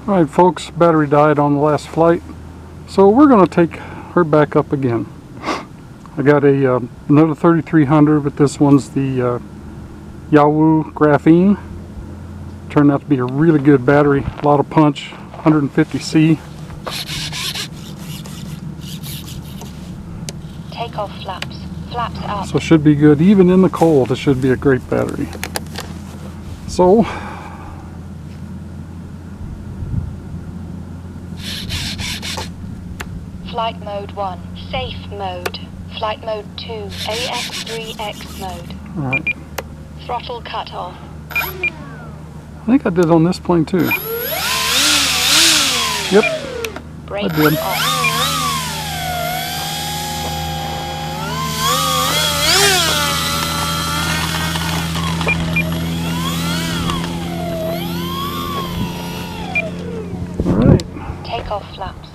Alright folks, battery died on the last flight, so we're going to take her back up again. I got another 3300, but this one's the Yahoo Graphene. Turned out to be a really good battery, a lot of punch, 150C. Take off flaps. Flaps up. So it should be good. Even in the cold, it should be a great battery. So, Flight mode 1, safe mode. Flight mode 2, AX3X mode. alright. Throttle cut off. I think I did on this plane too. Yep, Brake I did. off. Alright. Take off flaps.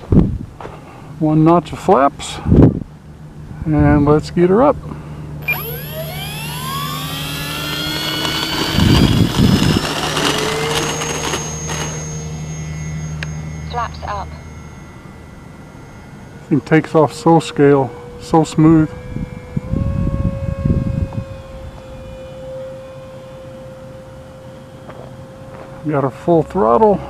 One notch of flaps. And let's get her up. Flaps up. Thing takes off so smooth. Got her full throttle.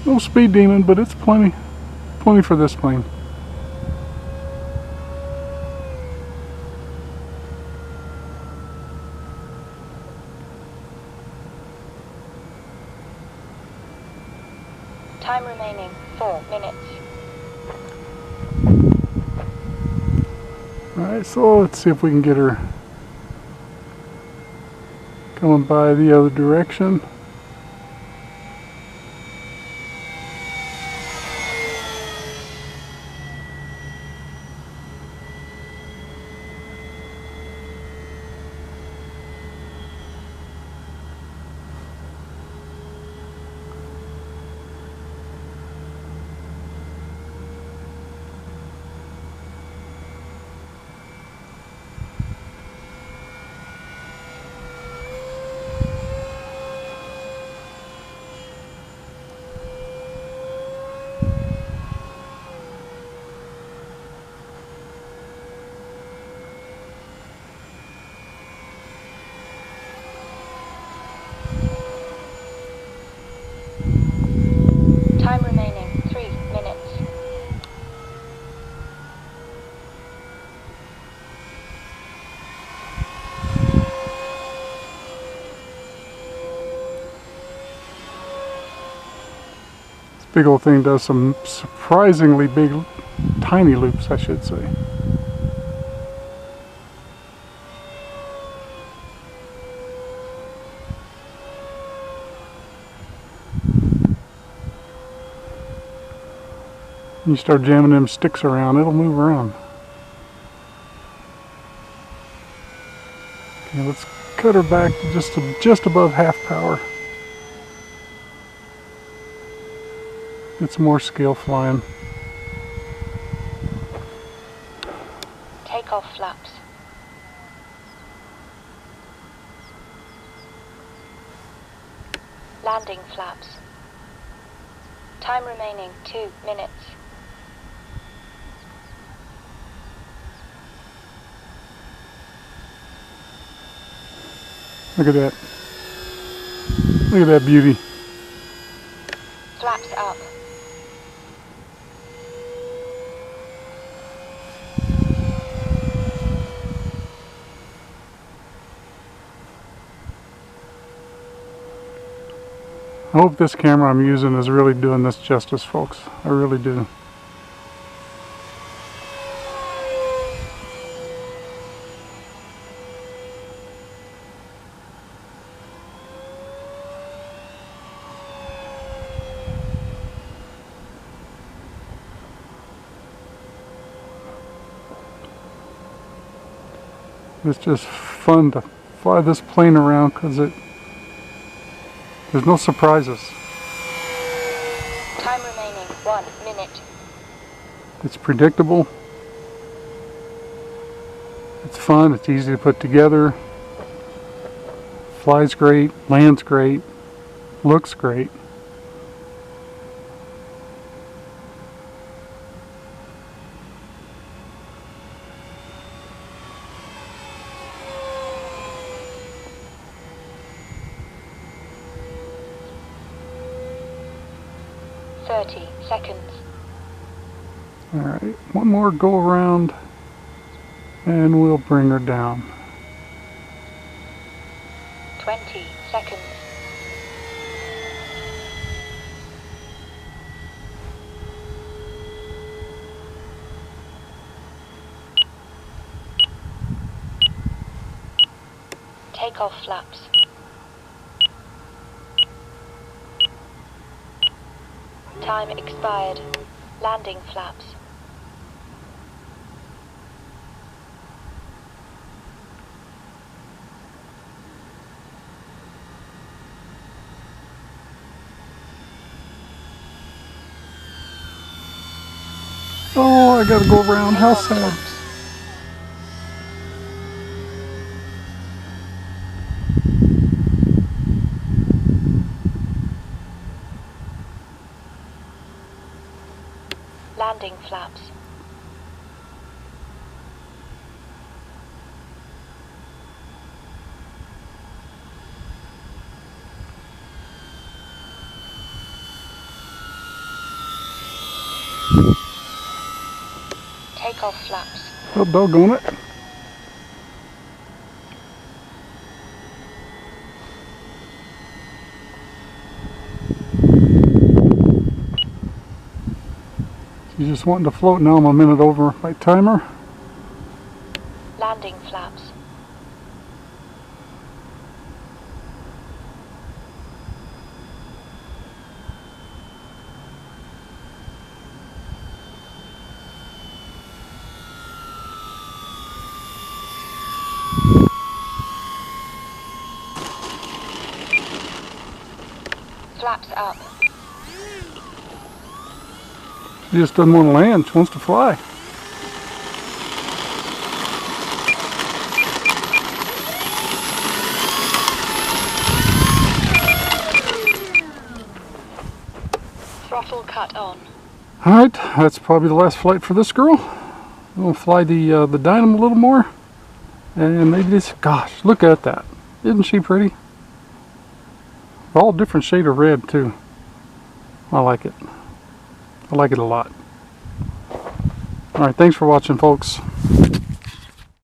No speed demon, but it's plenty for this plane. Time remaining 4 minutes. Alright, so let's see if we can get her coming by the other direction. Time remaining 3 minutes. This big old thing does some surprisingly big, tiny loops, I should say. You start jamming them sticks around, it'll move around. Okay, let's cut her back to just above half power. Get some more scale flying. Take off flaps. Landing flaps. Time remaining 2 minutes. Look at that. Look at that beauty. Flaps up. I hope this camera I'm using is really doing this justice, folks. I really do. It's just fun to fly this plane around because there's no surprises. Time remaining 1 minute. It's predictable. It's fun, it's easy to put together. Flies great, lands great, looks great. Seconds. Alright, one more go around and we'll bring her down. 20 seconds. Take off flaps. Time expired. Landing flaps. Oh, I gotta go around. How sad. Landing flaps. Take off flaps. Oh, doggone it. She's just wanting to float. Now I'm a minute over my timer. Landing flaps. Flaps up. She just doesn't want to land. She wants to fly. Throttle cut on. Alright, that's probably the last flight for this girl. We'll fly the Dynamo a little more. And they just, gosh, look at that. Isn't she pretty? All different shade of red too. I like it. I like it a lot. Alright, thanks for watching, folks.